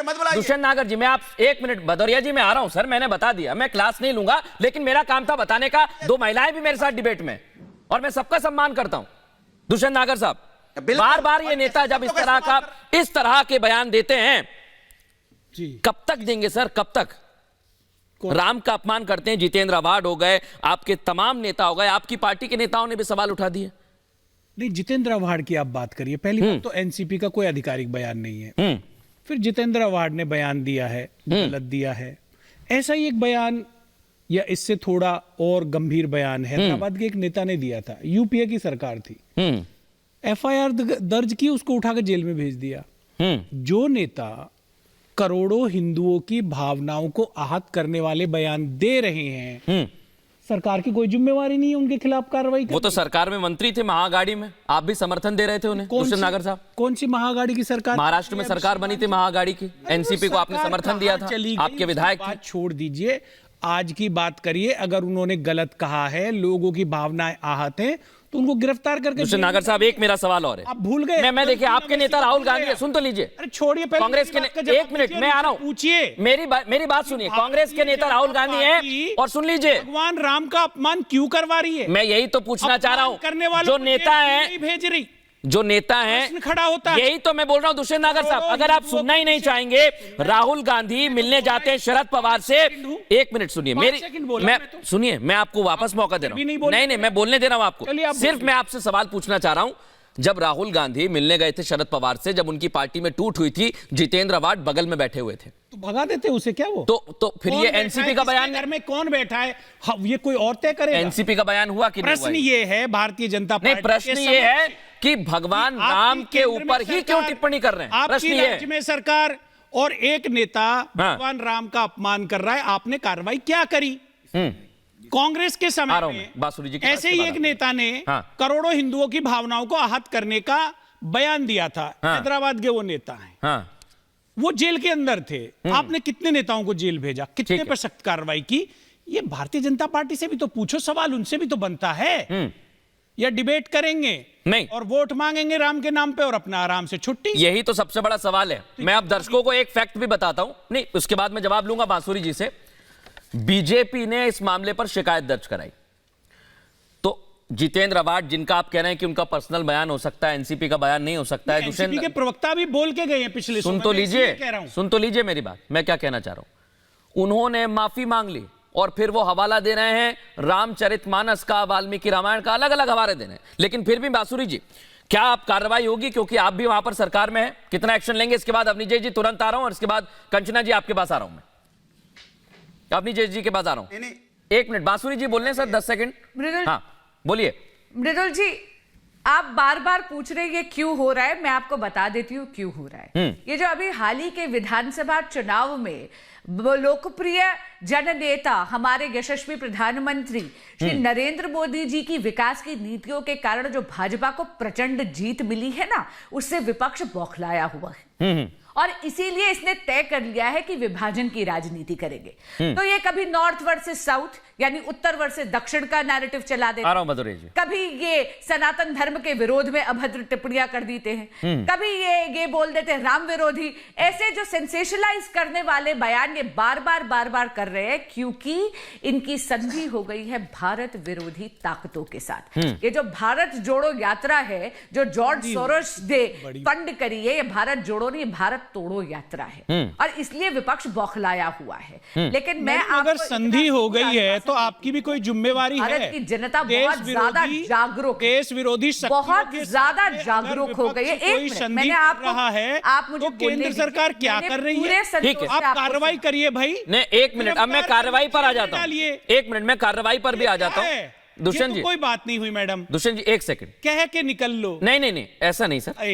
मत बुलाइए। दुष्यंत नागर जी, मैं आप 1 मिनट, भदौरिया जी मैं आ रहा हूं सर, मैंने बता दिया, मैं क्लास नहीं लूंगा, लेकिन मेरा काम था बताने का। 2 महिलाएं भी मेरे साथ डिबेट में, और मैं सबका सम्मान करता हूं। दुष्यंत नागर साहब, बार बार ये नेता जब इस तरह के बयान देते हैं, कब तक देंगे सर, कब तक? राम का अपमान करते हैं, जितेंद्र अवार्ड हो गए, आपके तमाम नेता हो गए, आपकी पार्टी के नेताओं ने भी सवाल उठा दिए। नहीं, जितेंद्र अवार्ड की आप बात करिए। पहली बात तो एनसीपी का कोई आधिकारिक बयान नहीं है। फिर जितेंद्र अवार्ड ने बयान दिया है, गलत दिया है। ऐसा ही एक बयान या इससे थोड़ा और गंभीर बयान हैदराबाद के एक नेता ने दिया था, यूपीए की सरकार थी, एफआईआर दर्ज की, उसको उठाकर जेल में भेज दिया। जो नेता करोड़ों हिंदुओं की भावनाओं को आहत करने वाले बयान दे रहे हैं, सरकार की कोई जिम्मेवारी नहीं है उनके खिलाफ कार्रवाई करने। वो तो सरकार में मंत्री थे, महागाड़ी में, आप भी समर्थन दे रहे थे उन्हें। दुष्यंत नागर साहब, कौन सी महागाड़ी की सरकार? महाराष्ट्र में सरकार बनी थी महागाड़ी की, एनसीपी को आपने समर्थन दिया था, आपके विधायक थे। छोड़ दीजिए, आज की बात करिए। अगर उन्होंने गलत कहा है, लोगों की भावनाएं आहत हैं, तो उनको गिरफ्तार करके। दुष्यंत नागर साहब, एक मेरा सवाल और है, आप भूल गए। मैं देखिए, आपके नेता राहुल गांधी है, सुन तो लीजिए। अरे छोड़िए, कांग्रेस के 1 मिनट, मैं आ रहा हूं, पूछिए, मेरी बात सुनिए। कांग्रेस के नेता राहुल गांधी हैं, और सुन लीजिए, भगवान राम का अपमान क्यों करवा रही है? मैं यही तो पूछना चाह रहा हूं। करने वालों जो नेता है, भेज रही, जो नेता हैं, खड़ा होता है, यही तो मैं बोल रहा हूं। दुष्यंत नागर साहब, अगर आप सुनना ही नहीं चाहेंगे, राहुल गांधी मिलने जाते हैं शरद पवार से। 1 मिनट सुनिए, सुनिए, मैं आपको वापस मौका दे रहा हूं। नहीं, मैं बोलने दे रहा हूं आपको। सिर्फ मैं आपसे सवाल पूछना चाह रहा हूं। जब राहुल गांधी मिलने गए थे शरद पवार से, जब उनकी पार्टी में टूट हुई थी, जितेंद्र अवार्ड बगल में बैठे हुए थे, तो भगा देते उसे क्या? वो तो फिर ये एनसीपी का बयान, घर में कौन बैठा है ये कोई और तय करेगा? एनसीपी का बयान हुआ कि नहीं? प्रश्न ये है, भारतीय जनता पार्टी, नहीं, प्रश्न ये है कि भगवान राम के ऊपर ही क्यों टिप्पणी कर रहे हैं? प्रश्न ये है, में सरकार और एक नेता भगवान राम का अपमान कर रहा है, आपने कार्रवाई क्या करी? कांग्रेस के समय में बासुरी जी ऐसे ही एक नेता ने करोड़ों हिंदुओं की भावनाओं को आहत करने का बयान दिया था। हैदराबाद के वो नेता हैं, वो जेल के अंदर थे। आपने कितने नेताओं को जेल भेजा, कितने पर सख्त कार्रवाई की? ये भारतीय जनता पार्टी से भी तो पूछो, सवाल उनसे भी तो बनता है। या डिबेट करेंगे नहीं और वोट मांगेंगे राम के नाम पे और अपना आराम से छुट्टी। यही तो सबसे बड़ा सवाल है। मैं अब दर्शकों को एक फैक्ट भी बताता हूं, नहीं उसके बाद मैं जवाब लूंगा बांसुरी जी से। बीजेपी ने इस मामले पर शिकायत दर्ज कराई, तो जितेंद्र अवार्ड, जिनका आप कह रहे हैं कि उनका पर्सनल बयान हो सकता है, एनसीपी का बयान नहीं हो सकता है। एनसीपी के प्रवक्ता भी बोल के गए हैं पिछले, सुन तो लीजिए मेरी बात, मैं क्या कहना चाह रहा हूं। उन्होंने माफी मांग ली और फिर वो हवाला दे रहे हैं रामचरितमानस का, वाल्मीकि रामायण का, अलग अलग हवाले दे रहे हैं। लेकिन फिर भी बांसुरी जी, क्या आप कार्रवाई होगी, क्योंकि आप भी वहां पर सरकार में हैं, कितना एक्शन लेंगे? इसके बाद अवनीश जी तुरंत आ रहा हूं, और इसके बाद कंचना जी आपके पास आ रहा हूं। मैं अवनीश जी के पास आ रहा हूं। 1 मिनट, बांसुरी जी बोल रहे हैं सर, 10 सेकंड। हाँ बोलिए। मृदुल जी, आप बार बार पूछ रहे हैं ये क्यों हो रहा है, मैं आपको बता देती हूँ क्यों हो रहा है। ये जो अभी हाल ही के विधानसभा चुनाव में लोकप्रिय जननेता, हमारे यशस्वी प्रधानमंत्री श्री नरेंद्र मोदी जी की विकास की नीतियों के कारण जो भाजपा को प्रचंड जीत मिली है ना, उससे विपक्ष बौखलाया हुआ है। और इसीलिए इसने तय कर लिया है कि विभाजन की राजनीति करेंगे। तो ये कभी नॉर्थ वर्सेस साउथ, यानी उत्तर वर्सेस दक्षिण का नैरेटिव चला देते हैं। कभी ये सनातन धर्म के विरोध में अभद्र टिप्पणियां कर देते हैं, कभी ये बोल देते हैं राम विरोधी। ऐसे जो सेंसेशनलाइज करने वाले बयान ये बार बार कर रहे हैं, क्योंकि इनकी संधि हो गई है भारत विरोधी ताकतों के साथ। ये जो भारत जोड़ो यात्रा है, जो जॉर्ज सोरोस ने फंड करी है, ये भारत जोड़ो नहीं, भारत तोड़ो यात्रा है। और इसलिए विपक्ष बौखलाया हुआ है। लेकिन मैं अगर संधि हो गई है तो आपकी भी कोई जिम्मेवारी है। भारत की जनता बहुत ज्यादा जागरूक, देश विरोधी बहुत ज्यादा जागरूक हो गई है। एक मिनट, मैंने आप मुझे केंद्र सरकार क्या कर रही है? ठीक है, आप कार्रवाई करिए भाई। नहीं, 1 मिनट, अब मैं कार्रवाई पर आ जाता हूँ। 1 मिनट, मैं कार्रवाई पर भी आ जाता हूँ। दुष्यंत जी, कोई बात नहीं हुई मैडम। दुष्यंत जी 1 सेकंड कह के निकल लो। नहीं, ऐसा नहीं सर।